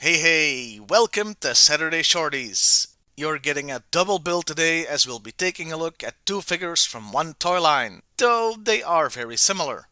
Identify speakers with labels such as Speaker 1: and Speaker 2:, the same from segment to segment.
Speaker 1: Hey, welcome to Saturday Shorties. You're getting a double bill today as we'll be taking a look at two figures from one toy line, though they are very similar.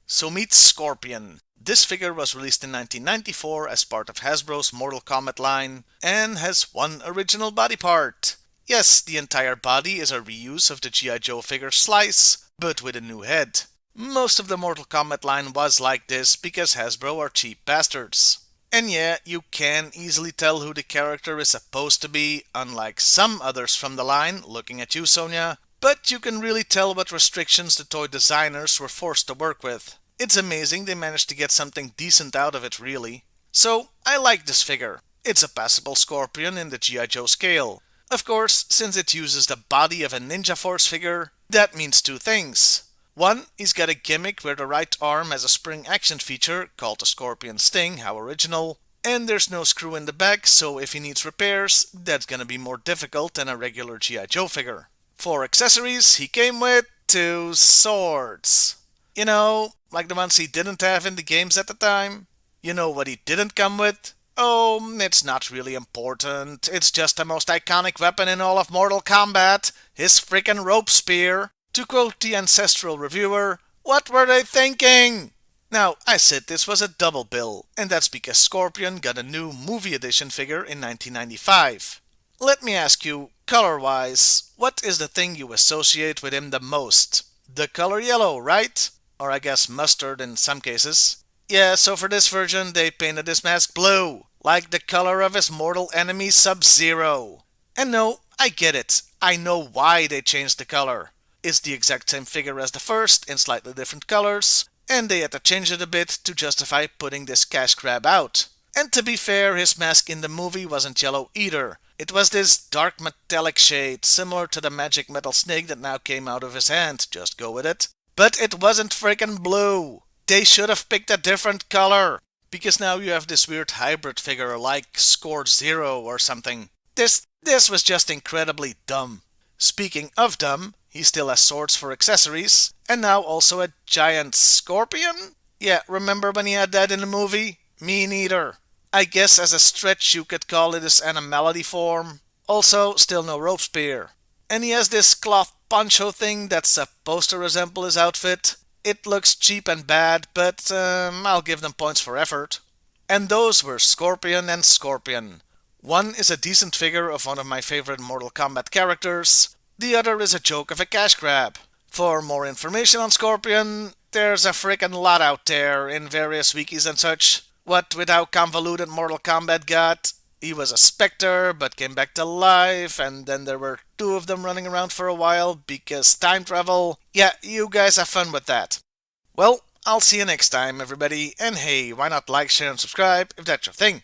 Speaker 1: So meet Scorpion. This figure was released in 1994 as part of Hasbro's Mortal Kombat line and has one original body part. Yes, the entire body is a reuse of the G.I.Joe figure Slice, but with a new head. Most of the Mortal Kombat line was like this because Hasbro are cheap bastards. And yeah, you can easily tell who the character is supposed to be, unlike some others from the line, looking at you, Sonia. But you can really tell what restrictions the toy designers were forced to work with. It's amazing they managed to get something decent out of it, really. So, I like this figure. It's a passable Scorpion in the G.I. Joe scale. Of course, since it uses the body of a Ninja Force figure, that means two things. One, he's got a gimmick where the right arm has a spring action feature, called the Scorpion Sting, how original, and there's no screw in the back, so if he needs repairs, that's gonna be more difficult than a regular G.I. Joe figure. For accessories, he came with two swords. You know, like the ones he didn't have in the games at the time. You know what he didn't come with? Oh, it's not really important. It's just the most iconic weapon in all of Mortal Kombat, his frickin' rope spear. To quote the ancestral reviewer, what were they thinking? Now, I said this was a double bill, and that's because Scorpion got a new movie edition figure in 1995. Let me ask you, color-wise, what is the thing you associate with him the most? The color yellow, right? Or I guess mustard in some cases. Yeah, so for this version, they painted his mask blue, like the color of his mortal enemy Sub-Zero. And no, I get it. I know why they changed the color. It's the exact same figure as the first in slightly different colors, and they had to change it a bit to justify putting this cash grab out. And to be fair, his mask in the movie wasn't yellow either. It was this dark metallic shade, similar to the magic metal snake that now came out of his hand, just go with it. But it wasn't freaking blue. They should have picked a different color, because now you have this weird hybrid figure like Scored Zero or something. This was just incredibly dumb. Speaking of dumb, he still has swords for accessories, and now also a giant scorpion? Yeah, remember when he had that in the movie? Me neither. I guess as a stretch you could call it his animality form. Also, still no rope spear. And he has this cloth poncho thing that's supposed to resemble his outfit. It looks cheap and bad, but I'll give them points for effort. And those were Scorpion and Scorpion. One is a decent figure of one of my favorite Mortal Kombat characters. The other is a joke of a cash grab. For more information on Scorpion, there's a frickin' lot out there in various wikis and such. What with how convoluted Mortal Kombat got, he was a specter but came back to life, and then there were two of them running around for a while because time travel. Yeah, you guys have fun with that. Well, I'll see you next time, everybody, and hey, why not like, share, and subscribe if that's your thing.